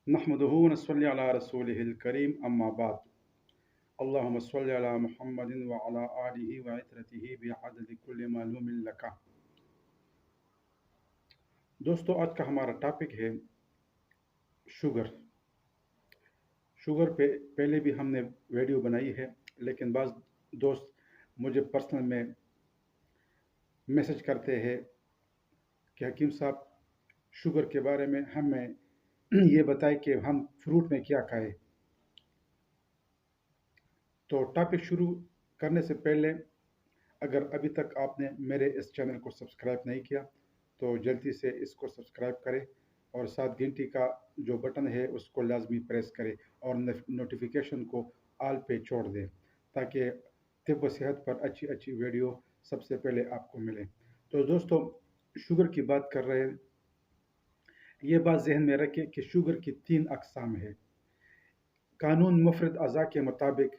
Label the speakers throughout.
Speaker 1: नहमदुहु व नस्सल्ली अला रसूलिहिल करीम अम्मा बाद अल्लाहुम्मा सल्लि अला मुहम्मदिन व अला आलिहि व इतरतिहि बिअददि कुल्लि मालूमिन लका। दोस्तों, आज का हमारा टॉपिक है शुगर। शुगर पे पहले भी हमने वीडियो बनाई है, लेकिन बाज़ दोस्त मुझे पर्सनल में मैसेज करते हैं कि हकीम साहब, शुगर के बारे में हमें ये बताएं कि हम फ्रूट में क्या खाएं। तो टॉपिक शुरू करने से पहले अगर अभी तक आपने मेरे इस चैनल को सब्सक्राइब नहीं किया तो जल्दी से इसको सब्सक्राइब करें और साथ घंटी का जो बटन है उसको लाजमी प्रेस करें और नोटिफिकेशन को आल पे छोड़ दें ताकि तिब व सेहत पर अच्छी अच्छी वीडियो सबसे पहले आपको मिले। तो दोस्तों, शुगर की बात कर रहे हैं। ये बात जहन में रखें कि शुगर की 3 अक़साम है। कानून मुफरद अज़ा के मुताबिक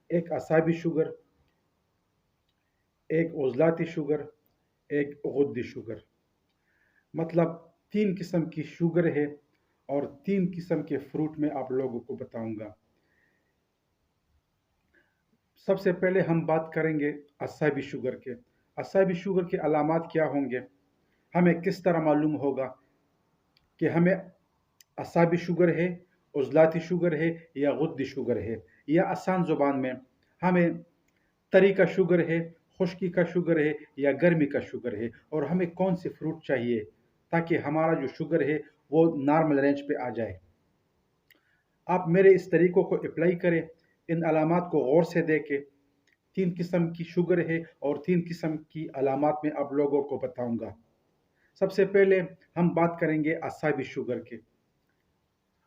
Speaker 1: एक असाबी शुगर, एक उज़लाती शुगर, एक गुद्दी शुगर। मतलब 3 किस्म की शुगर है और 3 किस्म के फ्रूट में आप लोगों को बताऊंगा। सबसे पहले हम बात करेंगे असाबी शुगर के। असाबी शुगर के अलामात क्या होंगे, हमें किस तरह मालूम होगा कि हमें असाबी शुगर है, उज़लाती शुगर है या गुद्दी शुगर है, या आसान ज़ुबान में हमें तरी का शुगर है, खुश्की का शुगर है या गर्मी का शुगर है, और हमें कौन सी फ्रूट चाहिए ताकि हमारा जो शुगर है वो नॉर्मल रेंज पे आ जाए। आप मेरे इस तरीक़ों को अप्लाई करें, इन अलामात को गौर से देखें। 3 किस्म की शुगर है और 3 किस्म की अलामात में आप लोगों को बताऊंगा। सबसे पहले हम बात करेंगे असाबी शुगर के।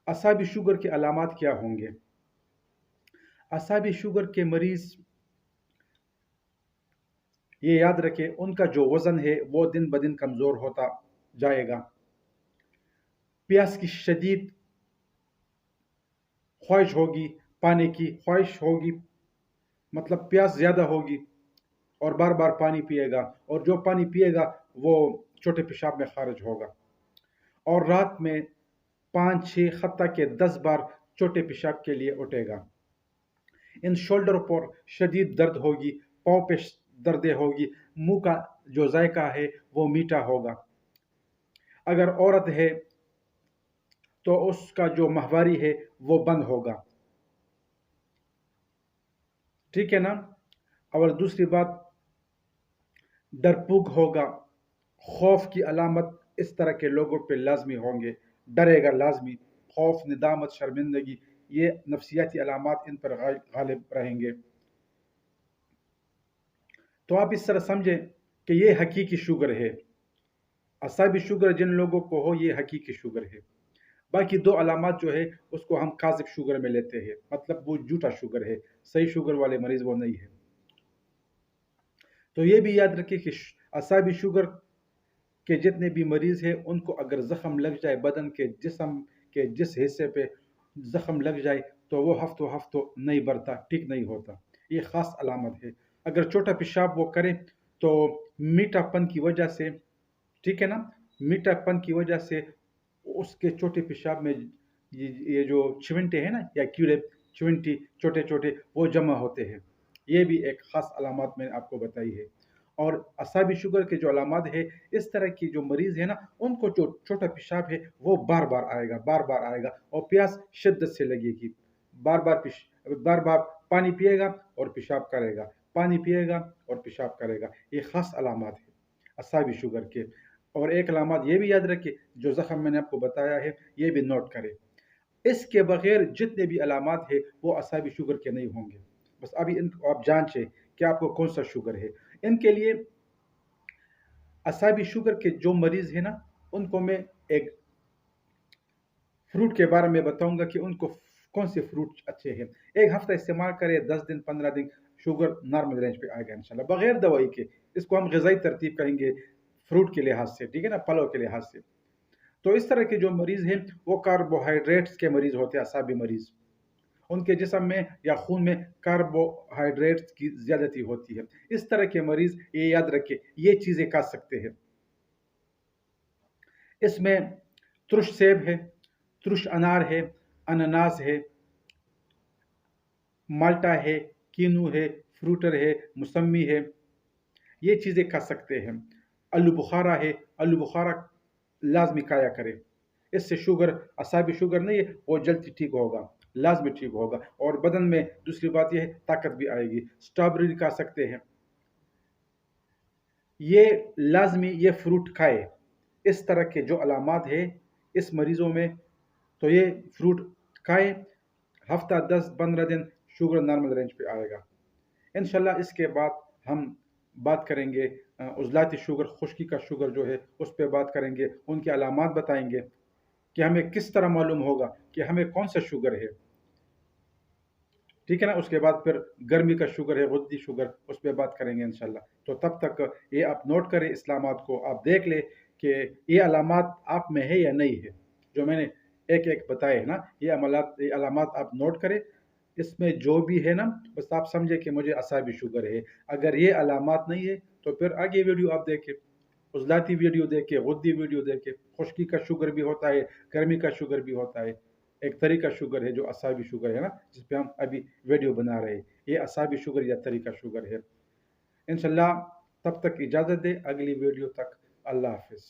Speaker 1: असाबी शुगर के अलामात क्या होंगे। असाबी शुगर के मरीज़ ये याद रखें, उनका जो वज़न है वो दिन ब दिन कमज़ोर होता जाएगा। प्यास की शदीद ख्वाहिश होगी, पानी की ख्वाहिश होगी, मतलब प्यास ज़्यादा होगी और बार बार पानी पिएगा, और जो पानी पिएगा वो छोटे पेशाब में खारिज होगा, और रात में 5-6 हत्ता के 10 बार छोटे पेशाब के लिए उठेगा। इन शोल्डर पर शदीद दर्द होगी, पाँव पे दर्दें होगी, मुंह का जो जायका है वो मीठा होगा। अगर औरत है तो उसका जो माहवारी है वो बंद होगा, ठीक है ना। और दूसरी बात, डरपोक होगा। खौफ की अलामत इस तरह के लोगों पे लाजमी होंगे, डरेगा लाजमी, खौफ, निदामत, शर्मिंदगी, ये नफ्सियाती अलामात इन पर गालिब रहेंगे। तो आप इस तरह समझें कि ये हकीकी शुगर है। असाबी शुगर जिन लोगों को हो ये हकीकी शुगर है। बाकी 2 अलामात जो है उसको हम काज़िब शुगर में लेते हैं, मतलब वो झूठा शुगर है, सही शुगर वाले मरीज़ वो नहीं है। तो ये भी याद रखिए कि असाबी शुगर के जितने भी मरीज़ हैं उनको अगर ज़ख़म लग जाए, बदन के जिस्म के जिस हिस्से पे ज़ख़म लग जाए तो वो हफ्तों नहीं बढ़ता, ठीक नहीं होता। ये ख़ास अलामत है। अगर छोटा पेशाब वो करें तो मीठापन की वजह से, ठीक है ना, मीठापन की वजह से उसके छोटे पेशाब में ये जो चिमटे हैं ना, या कीड़े चिमटी छोटे छोटे वो जमा होते हैं। ये भी एक ख़ास अलामत मैंने आपको बताई है। और असाबी शुगर के जो अलामत है, इस तरह की जो मरीज़ है ना उनको जो छोटा पेशाब है वो बार बार आएगा, बार बार आएगा, और प्यास शिद्दत से लगेगी। बार बार पानी पिएगा और पेशाब करेगा, पानी पिएगा और पेशाब करेगा। ये ख़ास अलामत है असाबी शुगर के। और एक अलामत ये भी याद रखिए, जो ज़ख़म मैंने आपको बताया है ये भी नोट करें। इसके बगैर जितने भी अलामत है वो असाबी शुगर के नहीं होंगे। बस अभी इनको आप जांचें कि आपको कौन सा शुगर है। इनके लिए असाबी शुगर के जो मरीज़ है ना उनको मैं एक फ्रूट के बारे में बताऊंगा कि उनको कौन से फ्रूट अच्छे हैं। एक हफ्ता इस्तेमाल करें, 10 दिन 15 दिन, शुगर नॉर्मल रेंज पे आएगा इंशाल्लाह, बगैर दवाई के। इसको हम ग़िज़ाई तरतीब कहेंगे फ्रूट के लिहाज से, ठीक है ना, फलों के लिहाज से। तो इस तरह के जो मरीज़ हैं वो कार्बोहाइड्रेट्स के मरीज़ होते हैं। असाबी मरीज़, उनके जिस्म में या खून में कार्बोहाइड्रेट्स की ज़्यादती होती है। इस तरह के मरीज़ ये याद रखें ये चीज़ें खा सकते हैं। इसमें तुरश सेब है, ترش انار ہے، انناس ہے، مالٹا ہے، کینو ہے، فروٹر ہے، موسمی ہے، یہ چیزیں کھا سکتے ہیں۔ آلو بخارا ہے، آلو بخارا لازمی کھایا کرے، اس سے شوگر، اعصابی شوگر نہیں ہے، وہ جلدی ٹھیک ہوگا، لازمی ٹھیک ہوگا، اور بدن میں دوسری بات یہ ہے طاقت بھی آئے گی۔ اسٹرابری کھا سکتے ہیں، یہ لازمی یہ فروٹ کھائے۔ اس طرح کے جو علامات ہیں اس مریضوں میں، تو یہ فروٹ کھائے، ہفتہ 10-15 دن شوگر نارمل رینج پہ آئے گا انشاءاللہ۔ اس کے بعد ہم بات کریں گے عضلاتی شوگر، خشکی کا شوگر جو ہے اس پہ بات کریں گے، ان کے علامات بتائیں گے کہ ہمیں کس طرح معلوم ہوگا کہ ہمیں کون سا شوگر ہے، ٹھیک ہے نا۔ اس کے بعد پھر گرمی کا شوگر ہے، غدی شوگر، اس پہ بات کریں گے انشاءاللہ۔ تو تب تک یہ آپ نوٹ کریں، اسلامات کو آپ دیکھ لیں کہ یہ علامات آپ میں ہے یا نہیں ہے، جو میں نے ایک ایک بتائے ہیں نا، یہ علامات آپ نوٹ کریں، اس میں جو بھی ہے نا بس آپ سمجھے کہ مجھے اعصابی شوگر ہے۔ اگر یہ علامات نہیں ہے تو پھر آگے ویڈیو آپ دیکھیں، عضلاتی ویڈیو دیکھیں، غدی ویڈیو دیکھیں، خشکی کا شوگر بھی ہوتا ہے، گرمی کا شوگر بھی ہوتا ہے۔ ایک طریقہ شوگر ہے جو اعصابی شوگر ہے نا، جس پہ ہم ابھی ویڈیو بنا رہے ہیں، یہ اعصابی شوگر یا طریقہ شوگر ہے انشاءاللہ۔ تب تک اجازت دے، اگلی ویڈیو تک اللہ حافظ۔